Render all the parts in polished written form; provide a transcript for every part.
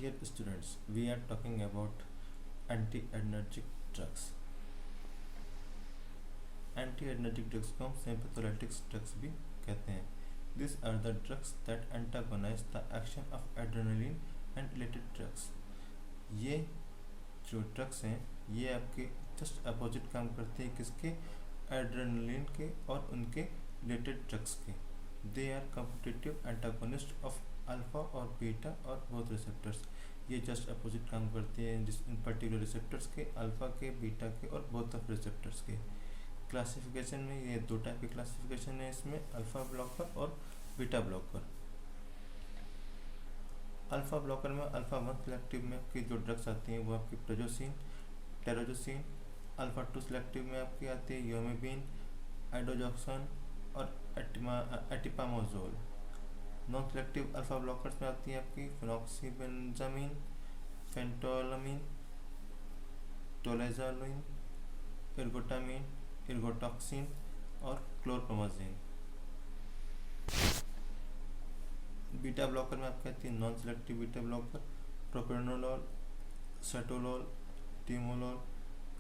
Dear students, we are talking about anti-adrenergic drugs. Anti-adrenergic drugs को हम sympatholytic drugs भी कहते हैं. These are the drugs that antagonize the action of adrenaline and related drugs. ये जो drugs हैं ये आपके जस्ट अपोजिट काम करते हैं किसके, एड्रेनलिन के और उनके रिलेटेड ड्रग्स के. They are competitive antagonist of alpha और बीटा और बोथ रिसेप्टर्स. ये जस्ट अपोजिट काम करते हैं जिस इन पर्टिकुलर रिसेप्टर्स के, अल्फा के, बीटा के और बोथ ऑफ रिसेप्टर्स के. क्लासिफिकेशन में ये दो टाइप की क्लासिफिकेशन है इसमें, अल्फा ब्लॉकर और बीटा ब्लॉकर. अल्फा ब्लॉकर में अल्फा 1 सिलेक्टिव में आपकी जो ड्रग्स आती हैं वो आपकी प्रोजोसिन, टेरोजोसिन. अल्फा 2 सिलेक्टिव में आपकी आती है योमेबिन, आइडोजॉक्सन और एटिपामोजोल. नॉन सिलेक्टिव अल्फा ब्लॉकर्स में आती है आपकी फिनॉक्सीबेंजामिन, फेंटोलामिन, टोलेजोलिन, इर्गोटामिन, इर्गोटॉक्सिन और क्लोरप्रोमाजिन. बीटा ब्लॉकर में आपकी आती है non selective beta blocker, propranolol, sotalol, timolol,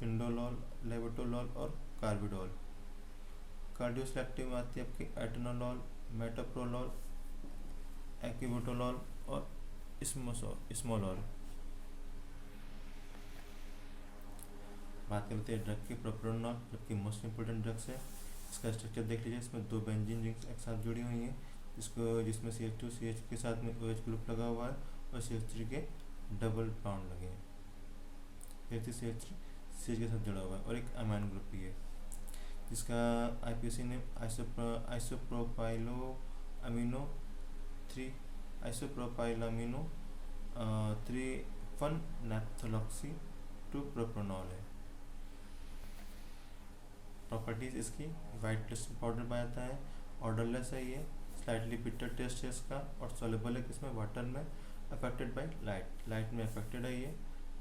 pindolol, levotolol और कार्बिडोल. कार्डियो सिलेक्टिव में आती है आपकी एटेनोलॉल, मेटोप्रोलॉल, एक्विबोटोलॉल और स्मोलॉल. बात करते हैं ड्रग की प्रोप्रेनोलॉल, जबकि मोस्ट इंपोर्टेंट ड्रग्स है. इसका स्ट्रक्चर देख लीजिए, इसमें दो बेंजीन रिंग्स एक साथ जुड़ी हुई हैं जिसमें CH2 CH के साथ में OH ग्रुप लगा हुआ है और CH3 के डबल बॉन्ड लगे हैं. CH3 CH के साथ जुड़ा हुआ है और एक अमाइन ग्रुप भी है जिसका IPC नेम आइसोप्रोपाइलो अमीनो 3 नेप्थोलॉक्सी 2 प्रोप्रोनॉल है. प्रॉपर्टीज इसकी, वाइट क्रिस्टल पाउडर बनाता है, ऑर्डरलेस है ये, स्लाइटली बिटर टेस्ट है इसका और सॉल्युबल है किसमें, वाटर में, अफेक्टेड बाय लाइट में अफेक्टेड है ये.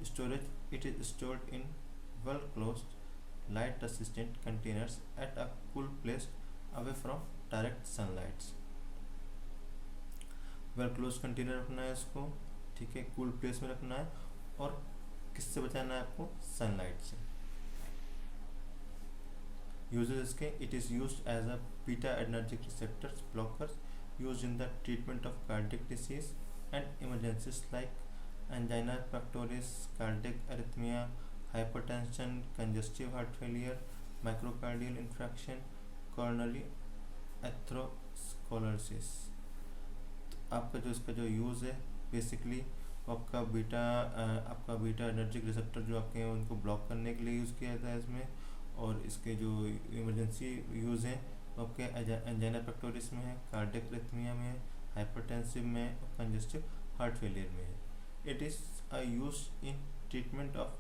Storage, it is stored in well closed light resistant containers at a cool place away from direct sunlights. Well close container रखना है इसको, ठीक है, कूल प्लेस में रखना है और किससे बचाना है आपको, सनलाइट से. Uses इसके, it is used as a beta adrenergic receptors blockers used in the treatment of cardiac disease and emergencies like angina pectoris, cardiac arrhythmia, hypertension, congestive heart failure, myocardial infarction, coronary atherosclerosis. तो आपका जो इसका जो use है basically आपका beta energic receptor जो आपके हैं उनको ब्लॉक करने के लिए यूज़ किया जाता है इसमें. और इसके जो इमरजेंसी यूज़ हैं वो आपके एंजाइना पेक्टोरिस में है, कार्डियक अरिथमिया में है, हाइपरटेंसिव में और कंजेस्टिव हार्ट फेलियर में है. It is a use in treatment of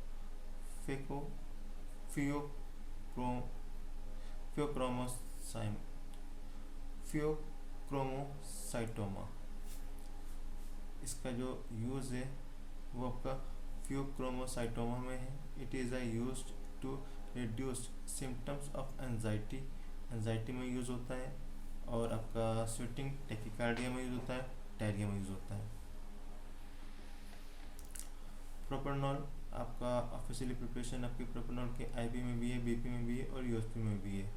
pheochromocytoma. इसका जो यूज़ है वो आपका फियोक्रोमोसाइटोमा में है. It is a use to reduce symptoms of anxiety में यूज़ होता है और आपका स्वेटिंग टेकिकार्डिया में यूज़ होता है, डायरिया में यूज़ होता है. प्रोप्रेनॉल आपका ऑफिशियली प्रिपरेशन आपकी प्रोप्रेनॉल के IV में भी है, BP में भी है और USP में भी है.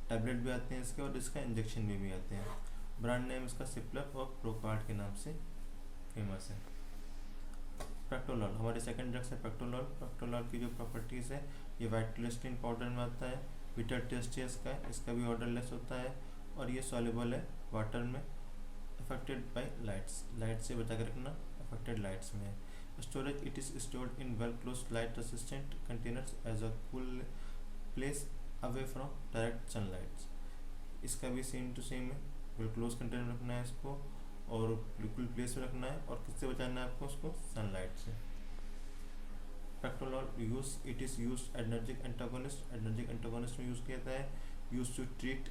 टैबलेट भी आते हैं इसके और इसका इंजेक्शन भी आते हैं. ब्रांड नेम इसका सिप्लर और प्रोकार्ड के नाम से फेमस है. पेक्टोलॉल हमारे सेकंड ड्रग्स है पेक्टोलॉल. पेक्टोलॉल की जो प्रॉपर्टीज़ है, ये वाइट क्रिस्टलिन पाउडर में आता है, बिटर टेस्ट है इसका भी ऑर्डरलेस होता है और ये सॉल्युबल है वाटर में, अफेक्टेड बाय लाइट से बचा के रखना, अफेक्टेड लाइट्स में है. Storage, it is stored in well close light resistant containers as a cool place away from direct sunlights. इसका भी सेम टू सेम है, वेल क्लोज कंटेनर रखना है इसको और बिल्कुल प्लेस में रखना है और किससे बचाना है आपको, उसको सनलाइट से. Labetalol use, it is use adrenergic antagonist में यूज़ किया जाता है, यूज टू ट्रीट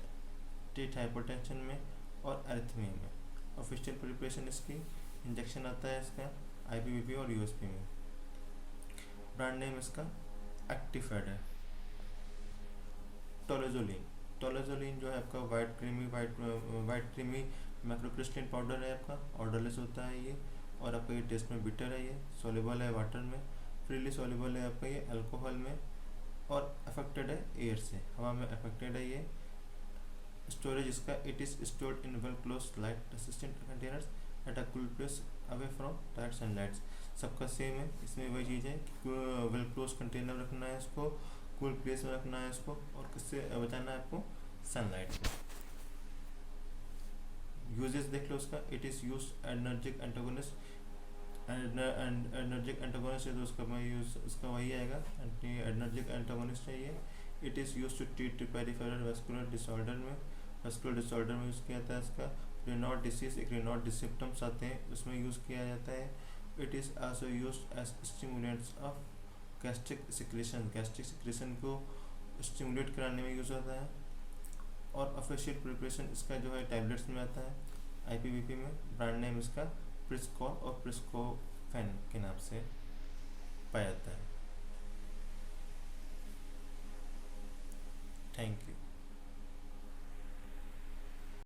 हाइपरटेंशन में और एरिथमिया में. ऑफिशियल प्रिपरेशन इसकी, इंजेक्शन आता है इसका IPVP और USP में. ब्रांड नेम इसका एक्टिफेड है. टोलेजोलिन जो है आपका वाइट क्रीमी मैक्रोक्रिस्टलिन पाउडर है आपका, ऑर्डरलेस होता है ये और आपका ये टेस्ट में बिटर है, ये सॉल्युबल है वाटर में, फ्रीली सॉल्युबल है आपका ये अल्कोहल में, और अफेक्टेड है एयर से, हवा में अफेक्टेड है ये। स्टोरेज इसका, it is stored in well close light resistant containers at a cool place away from direct sunlight. सबका सेम है, इसमें वही चीज़ है कि वेल क्लोज कंटेनर रखना है इसको, कूल प्लेस में रखना है इसको, और किससे बचाना है आपको, सनलाइट से। यूजेस देख लो उसका, it is use energic antagonist, energic antagonist है तो उसका मैं यूज उसका वही आएगा, एंटी एनर्जिक एंटागोनिस्ट है ये। It is use to treat peripheral vascular disorder में, वेस्कुलर डिसऑर्डर में यूज़ किया जाता है इसका। रेनॉल्ड डिसीज, एक रेनॉल्ड सिम्टम्स आते हैं उसमें यूज़ किया जाता है। It is also used as stimulants of gastric secretion, gastric secretion को स्टिमुलेट कराने में यूज़ होता है। और ऑफिशियल प्रिपरेशन इसका जो है टैबलेट्स में आता है आईपीवीपी में, ब्रांड नेम इसका प्रिस्कॉल और प्रिस्कोफेन के नाम से पाया जाता है।